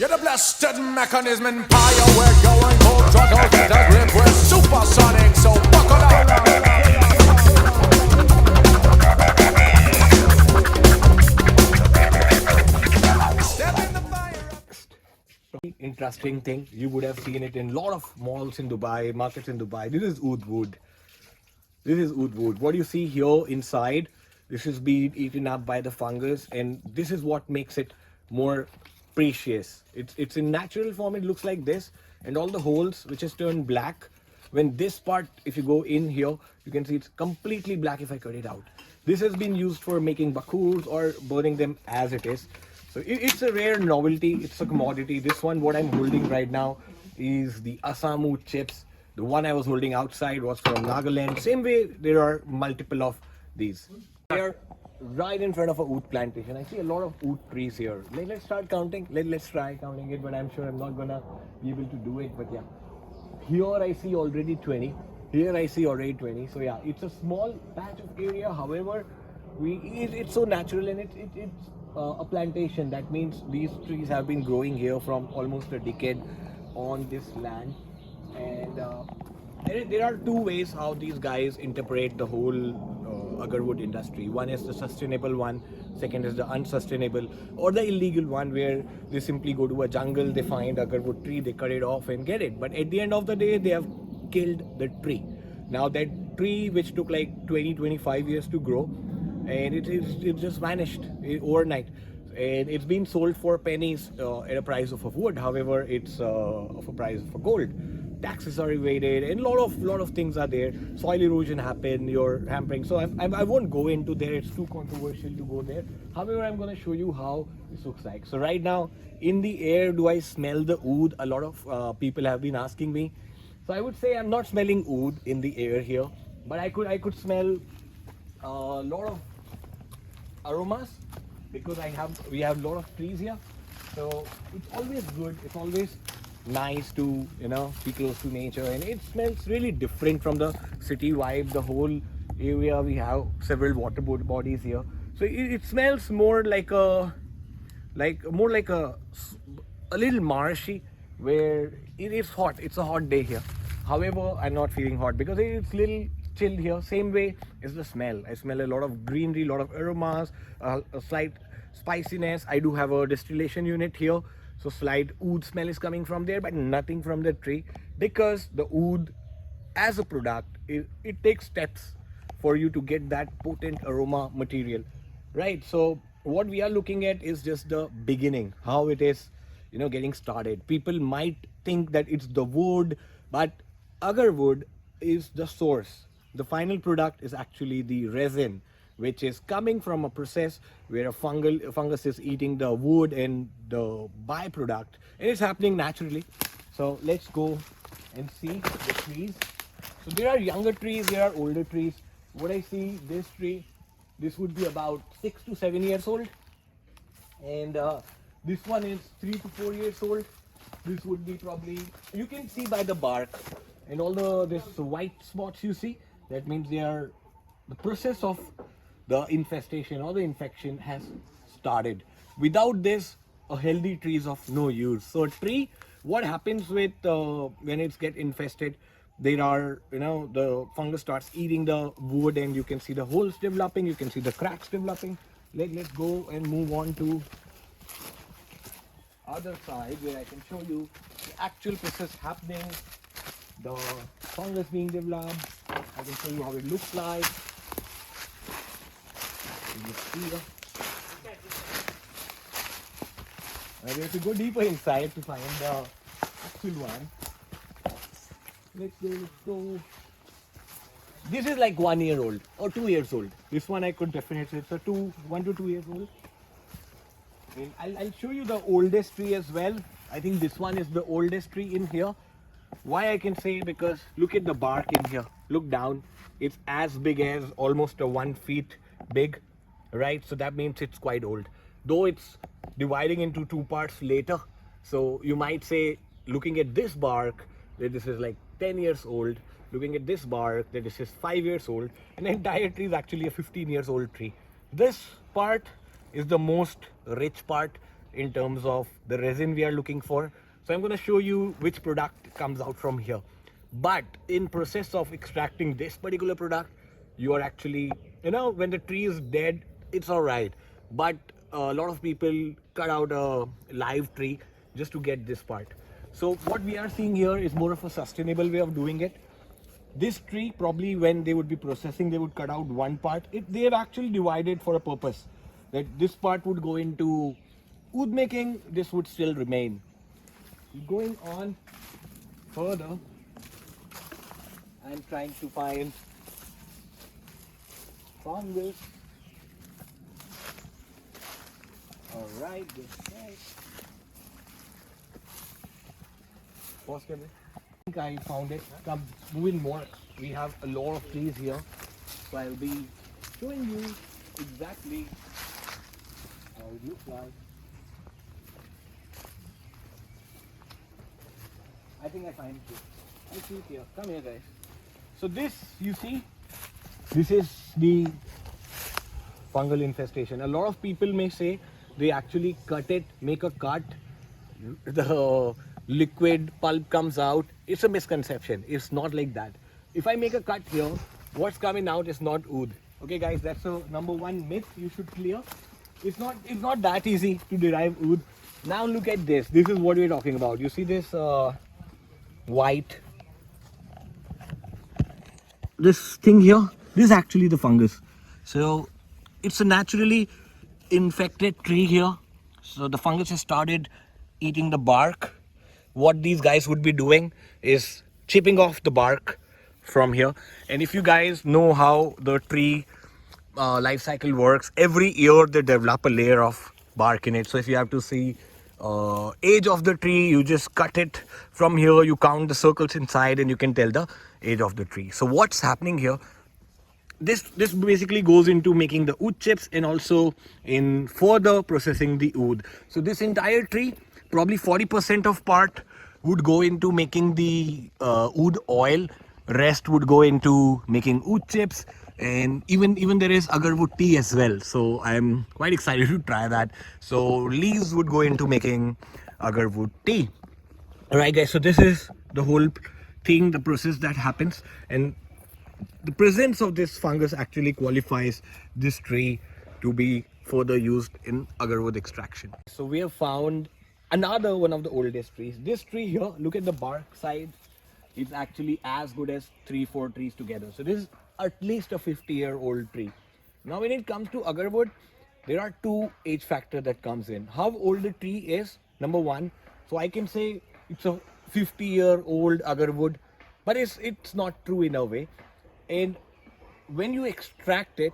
You're the blasted mechanism in fire. We're going full throttle. Get a grip. We're supersonic. So buckle up. Step in the fire. Interesting thing. You would have seen it in a lot of malls in Dubai, markets in Dubai. This is Oud wood. This is Oud wood. What you see here inside, this is being eaten up by the fungus, and this is what makes it more precious. It's in natural form. It looks like this, and all the holes which is turned black. When this part, if you go in here, you can see it's completely black if I cut it out. This has been used for making bakurs or burning them as it is. So it's a rare novelty. It's a commodity. This one, what I'm holding right now, is the Assam Oud chips. The one I was holding outside was from Nagaland. Same way, there are multiple of these. They are right in front of a oud plantation. I see a lot of oud trees here. Let's start counting. Let's try counting it, but I'm sure I'm not gonna be able to do it. But yeah, here I see already 20. Here I see already 20. So yeah, it's a small patch of area. However, it's so natural, and it's a plantation. That means these trees have been growing here from almost a decade on this land. And there are two ways how these guys interpret the whole Agarwood industry. One is the sustainable one, second is the unsustainable or the illegal one, where they simply go to a jungle, they find Agarwood tree, they cut it off and get it. But at the end of the day, they have killed the tree. Now that tree, which took like 20-25 years to grow, and it just vanished overnight. And it's been sold for pennies at a price of wood. However, it's of a price for gold. Taxes are evaded, and lot of things are there. Soil erosion happen. You're hampering. So I won't go into there. It's too controversial to go there. However, I'm going to show you how this looks like. So right now, in the air, do I smell the oud? A lot of people have been asking me. So I would say I'm not smelling oud in the air here, but I could smell a lot of aromas, because we have a lot of trees here. So it's always good, it's always nice to be close to nature, and it smells really different from the city vibe. The whole area, we have several water bodies here, so it smells more like a little marshy, where it is hot. It's a hot day here. However, I'm not feeling hot because it's little chilled here. Same way is the smell. I smell a lot of greenery, a lot of aromas, a slight spiciness. I do have a distillation unit here, so slight oud smell is coming from there, but nothing from the tree, because the oud as a product, it takes steps for you to get that potent aroma material, right? So what we are looking at is just the beginning, how it is getting started. People might think that it's the wood, but Agarwood is the source. The final product is actually the resin, which is coming from a process where a fungus is eating the wood and the byproduct, and it's happening naturally. So let's go and see the trees. So there are younger trees, there are older trees. What I see, this tree, this would be about 6 to 7 years old, and this one is 3 to 4 years old. This would be probably, you can see by the bark and all this white spots you see, that means the process of the infestation or the infection has started. Without this, a healthy tree is of no use. So a tree, what happens with when it's get infested, there are the fungus starts eating the wood, and you can see the holes developing, you can see the cracks developing. Let's go and move on to other side, where I can show you the actual process happening, the fungus being developed. I can show you how it looks like. We have to go deeper inside to find the actual one. Let's go. This is like 1 year old or 2 years old. This one I could definitely, it's a 1 to 2 years old. And I'll show you the oldest tree as well. I think this one is the oldest tree in here. Why I can say, because look at the bark in here. Look down. It's as big as almost a 1 feet big, right? So that means it's quite old. Though it's dividing into two parts later. So you might say, looking at this bark, that this is like 10 years old. Looking at this bark, that this is 5 years old. And the entire tree is actually a 15 years old tree. This part is the most rich part. in terms of the resin we are looking for. So I'm going to show you which product comes out from here. But in process of extracting this particular product, you are actually, when the tree is dead, it's all right. But a lot of people cut out a live tree just to get this part. So what we are seeing here is more of a sustainable way of doing it. This tree, probably when they would be processing, they would cut out one part. They have actually divided for a purpose. That this part would go into oud making, this would still remain. Going on further, I'm trying to find fungus. Alright, this guy. Pause it. I think I found it. Come, moving more. We have a lot of trees here. So I'll be showing you exactly how it looks like. I think I find it. I see it here. Come here, guys. So this, you see, this is the fungal infestation. A lot of people may say they actually cut it, make a cut, the liquid pulp comes out. It's a misconception. It's not like that. If I make a cut here, what's coming out is not oud. Okay, guys, that's the number one myth you should clear. It's not that easy to derive oud. Now look at this. This is what we're talking about. You see this white, this thing here? This is actually the fungus. So it's a naturally infected tree here. So the fungus has started eating the bark. What these guys would be doing is chipping off the bark from here. And if you guys know how the tree life cycle works, every year they develop a layer of bark in it. So if you have to see age of the tree, you just cut it from here, you count the circles inside and you can tell the age of the tree. So what's happening here, this basically goes into making the oud chips and also in further processing the oud. So this entire tree, probably 40% of part would go into making the oud oil, rest would go into making oud chips, and even there is Agarwood tea as well. So I'm quite excited to try that. So leaves would go into making Agarwood tea. Alright guys, so this is the whole thing, the process that happens, and the presence of this fungus actually qualifies this tree to be further used in Agarwood extraction. So we have found another one of the oldest trees. This tree here, look at the bark side. It's actually as good as 3-4 trees together. So this is at least a 50-year-old tree. Now when it comes to Agarwood, there are two age factors that comes in. How old the tree is, number one. So I can say it's a 50-year-old Agarwood, but it's not true in a way. And when you extract it,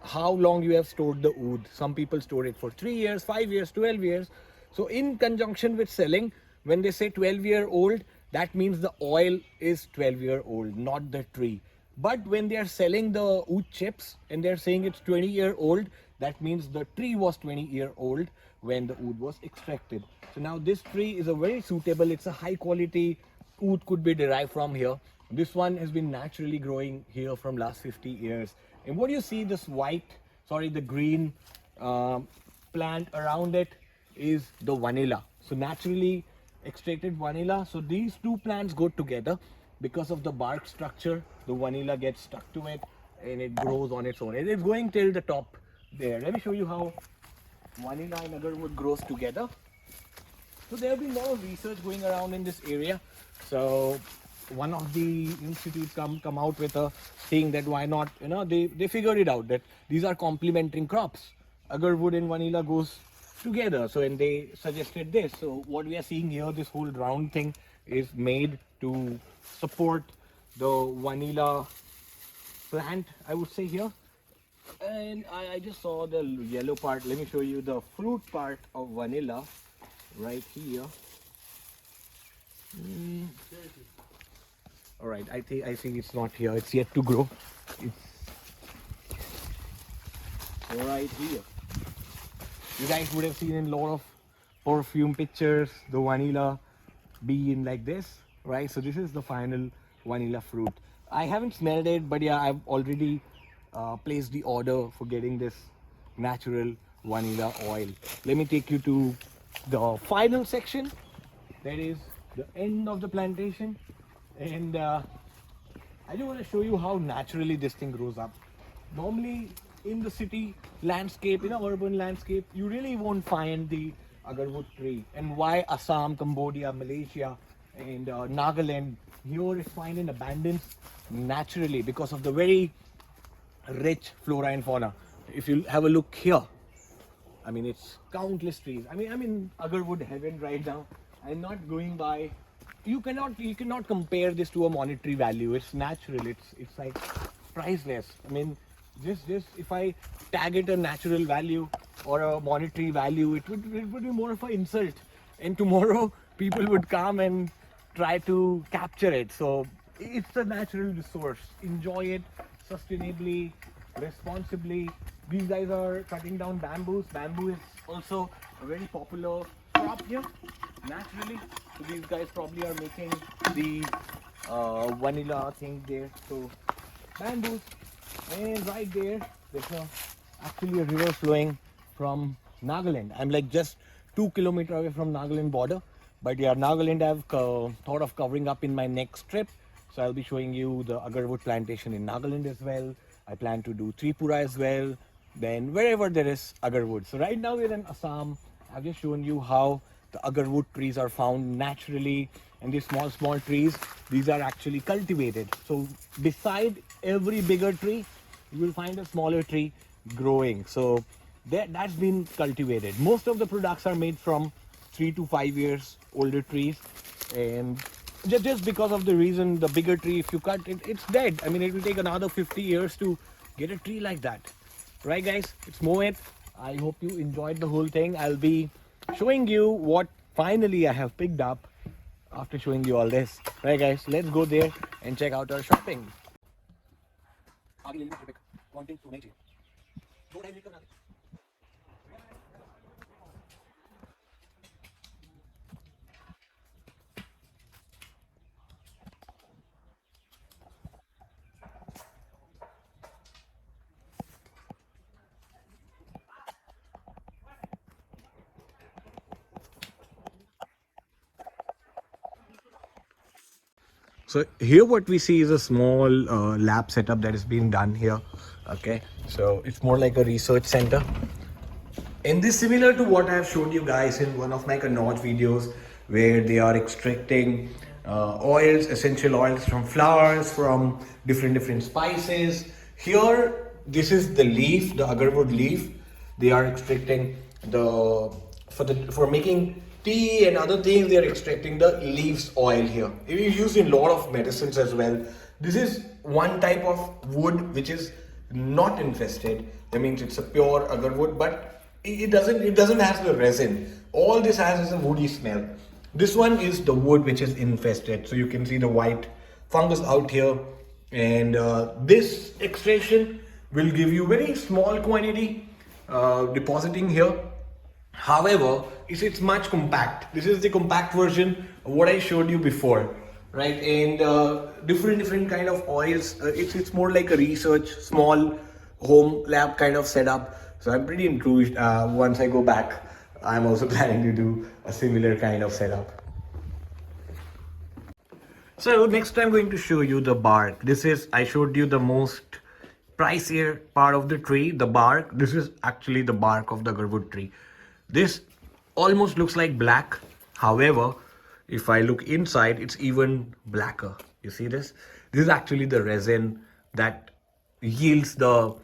how long you have stored the oud. Some people store it for 3 years, 5 years, 12 years. So in conjunction with selling, when they say 12-year-old, that means the oil is 12-year-old, not the tree. But when they are selling the oud chips and they're saying it's 20-year-old, that means the tree was 20-year-old when the oud was extracted. So now this tree is a very suitable, it's a high quality oud could be derived from here. This one has been naturally growing here from last 50 years. And what you see, this the green plant around it is the vanilla. So naturally extracted vanilla. So these two plants go together because of the bark structure. The vanilla gets stuck to it and it grows on its own. It is going till the top there. Let me show you how vanilla and agarwood grows together. So there have been a lot of research going around in this area. So one of the institutes come out with a thing that why not, they figured it out that these are complementing crops. Agarwood and vanilla goes together. So and they suggested this. So what we are seeing here, this whole round thing is made to support the vanilla plant, I would say here. And I just saw the yellow part. Let me show you the fruit part of vanilla right here. All right, I think it's not here. It's yet to grow. It's right here. You guys would have seen in a lot of perfume pictures the vanilla being like this, right? So this is the final vanilla fruit. I haven't smelled it, but yeah, I've already placed the order for getting this natural vanilla oil. Let me take you to the final section. That is the end of the plantation, and I just want to show you how naturally this thing grows up. Normally in the city landscape, in an urban landscape, you really won't find the agarwood tree. And why Assam, Cambodia, Malaysia and Nagaland, here is found in abundance naturally because of the very rich flora and fauna. If you have a look here, I mean, it's countless trees. I mean, I'm in Agarwood heaven right now. I'm not going by. You cannot compare this to a monetary value. It's natural. It's like priceless. I mean, just if I tag it a natural value or a monetary value, it would be more of an insult. And tomorrow people would come and try to capture it. So it's a natural resource. Enjoy it sustainably, responsibly. These guys are cutting down bamboos. Bamboo is also a very popular crop here, naturally. So these guys probably are making the vanilla thing there. So bamboos, and right there, there's actually a river flowing from Nagaland. I'm like just 2 kilometers away from Nagaland border. But yeah, Nagaland I've thought of covering up in my next trip. So I'll be showing you the agarwood plantation in Nagaland as well. I plan to do Tripura as well. Then wherever there is agarwood. So right now we're in Assam. I've just shown you how the agarwood trees are found naturally, and these small trees, these are actually cultivated. So beside every bigger tree, you will find a smaller tree growing. So that's been cultivated. Most of the products are made from 3 to 5 years older trees, and just because of the reason, the bigger tree, if you cut it, it's dead. I mean, it will take another 50 years to get a tree like that. Right guys, it's Mohit. I hope you enjoyed the whole thing. I'll be showing you what finally I have picked up after showing you all this. Right guys, let's go there and check out our shopping. So here what we see is a small lab setup that is being done here. Okay, so it's more like a research center. And this is similar to what I have showed you guys in one of my Kannauj videos, where they are extracting oils, essential oils from flowers, from different spices. Here, this is the leaf, the agarwood leaf. They are extracting for making tea and other things. They are extracting the leaves oil here. It is used in a lot of medicines as well. This is one type of wood which is not infested. That means it's a pure agarwood, but it doesn't have the resin. All this has is a woody smell. This one is the wood which is infested. So you can see the white fungus out here, and this extraction will give you very small quantity depositing here. However, it's much compact. This is the compact version of what I showed you before, right? And different kind of oils. It's more like a research, small home lab kind of setup. So I'm pretty enthused. Once I go back, I'm also planning to do a similar kind of setup. So next I'm going to show you the bark. I showed you the most pricier part of the tree, the bark. This is actually the bark of the agarwood tree. This almost looks like black. However, if I look inside, it's even blacker. You see this? This is actually the resin that yields the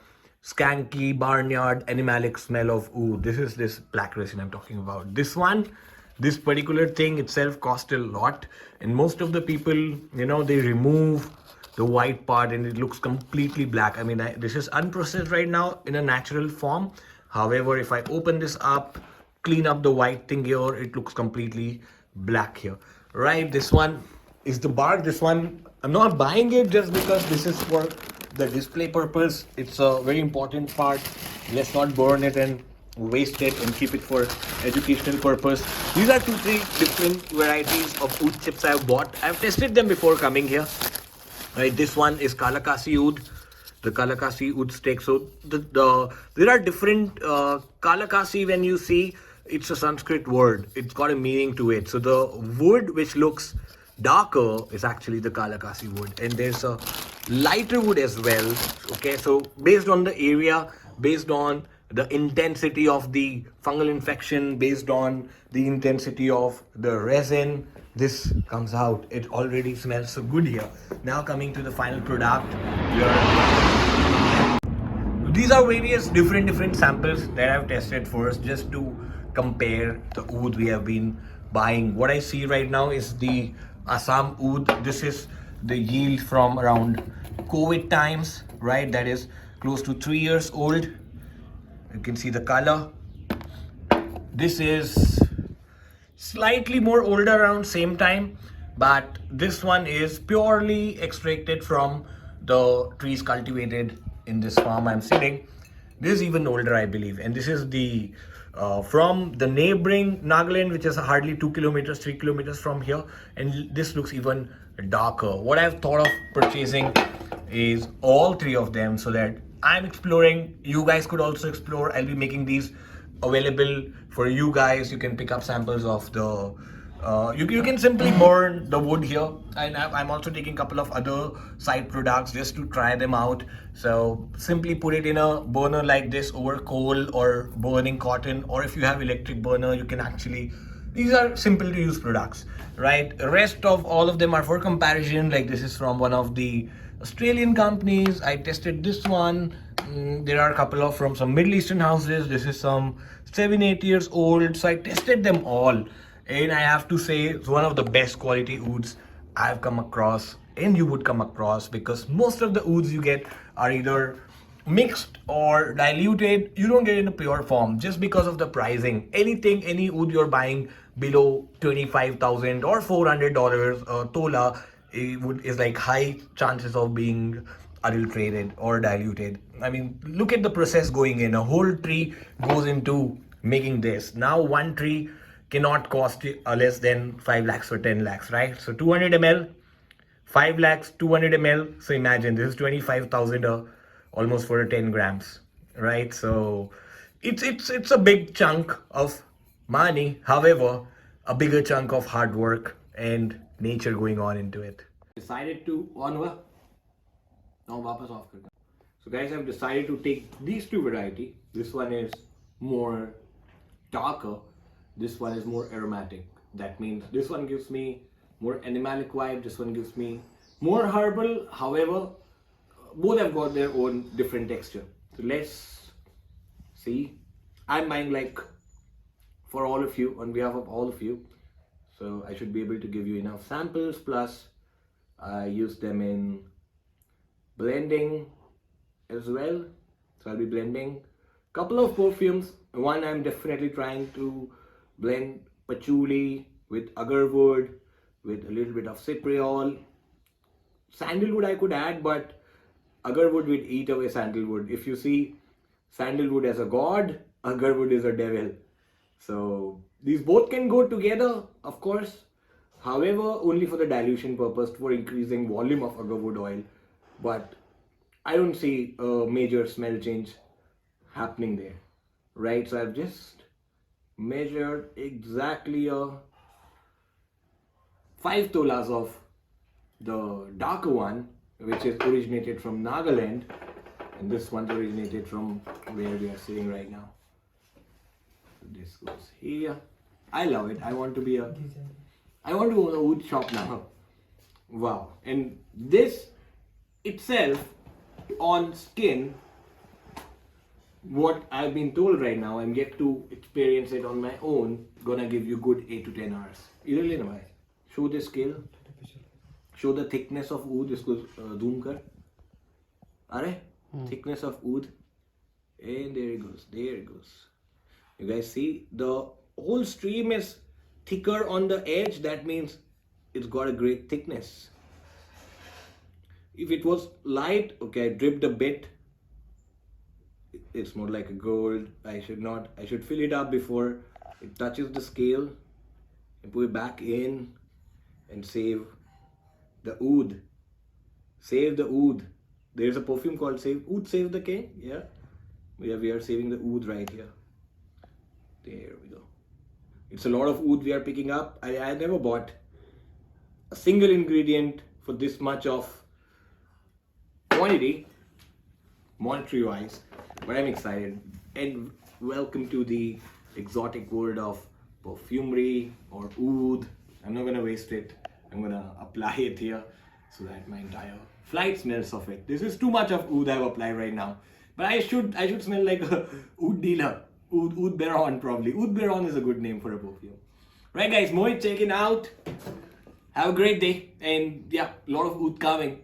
skanky, barnyard, animalic smell of oud. This is this black resin I'm talking about. This particular thing itself cost a lot. And most of the people, they remove the white part and it looks completely black. I mean, this is unprocessed right now in a natural form. However, if I open this up, clean up the white thing here, it looks completely black here, right? This one is the bark. This one, I'm not buying it just because this is for the display purpose. It's a very important part. Let's not burn it and waste it and keep it for educational purpose. These are 2-3 different varieties of oud chips I have bought. I've tested them before coming here, right? This one is Kalakasi oud, the Kalakasi oud stick. So there are different Kalakasi. When you see, it's a Sanskrit word. It's got a meaning to it. So the wood which looks darker is actually the Kalakasi wood, and there's a lighter wood as well. Okay, so based on the area, based on the intensity of the fungal infection, based on the intensity of the resin, this comes out. It already smells so good here. Now coming to the final product, these are various different samples that I've tested first, just to compare the oud we have been buying. What I see right now is the Assam oud. This is the yield from around COVID times, right? That is close to 3 years old. You can see the color. This is slightly more older, around same time, but this one is purely extracted from the trees cultivated in this farm I'm sitting. This is even older, I believe, and this is the from the neighboring Nagaland, which is hardly 2 kilometers, 3 kilometers from here, and this looks even darker. What I've thought of purchasing is all three of them, so that I'm exploring. You guys could also explore. I'll be making these available for you guys. You can pick up samples of the you can simply burn the wood here, and I'm also taking a couple of other side products just to try them out. So simply put it in a burner like this over coal or burning cotton, or if you have electric burner, you can actually, these are simple to use products, right? The rest of all of them are for comparison. Like this is from one of the Australian companies. I tested this one. There are a couple of from some Middle Eastern houses. This is some 7-8 years old. So I tested them all, and I have to say it's one of the best quality ouds I've come across, and you would come across, because most of the ouds you get are either mixed or diluted. You don't get it in a pure form just because of the pricing. Any oud you're buying below 25,000 or $400 tola is like high chances of being adulterated or diluted. I mean, look at the process going in. A whole tree goes into making this. Now one tree cannot cost less than 5 lakhs or 10 lakhs, right? So 200 ml, 5 lakhs, 200 ml. So imagine this is 25,000 almost for 10 grams, right? So it's a big chunk of money. However, a bigger chunk of hard work and nature going on into it. Decided to now वापस off करना. So guys, I've decided to take these two variety. This one is more darker. This one is more aromatic. That means this one gives me more animalic vibe. This one gives me more herbal. However, both have got their own different texture. So let's see. I'm buying like for all of you, on behalf of all of you. So I should be able to give you enough samples. Plus, I use them in blending as well. So I'll be blending a couple of perfumes. One, I'm definitely trying to blend patchouli with agarwood, with a little bit of cypriol. Sandalwood I could add, but agarwood would eat away sandalwood. If you see sandalwood as a god, agarwood is a devil. So these both can go together, of course. However, only for the dilution purpose, for increasing volume of agarwood oil. But I don't see a major smell change happening there, right? So I've just measured exactly 5 tolas of the darker one, which is originated from Nagaland, and this one originated from where we are sitting right now. So this goes here. I love it. I want to own a wood shop now. Wow. And this itself on skin, what I've been told right now, I'm yet to experience it on my own, gonna give you good 8 to 10 hours. Really, no, show the scale, show the thickness of oud. Isko zoom kar. Are thickness of oud, and there it goes. There it goes. You guys see the whole stream is thicker on the edge. That means it's got a great thickness. If it was light, okay, I dripped a bit. It's more like a gold. I should fill it up before it touches the scale and put it back in and save the oud. Save the oud. There's a perfume called Oud Save the King. Yeah. We are saving the oud right here. There we go. It's a lot of oud we are picking up. I never bought a single ingredient for this much of quantity, monetary wise, but I'm excited. And welcome to the exotic world of perfumery or oud. I'm not gonna waste it. I'm gonna apply it here so that my entire flight smells of it. This is too much of oud I've applied right now. But I should smell like a oud dealer. Oud Baron probably. Oud Baron is a good name for a perfume. Right guys, Mohit checking out. Have a great day. And yeah, a lot of oud coming.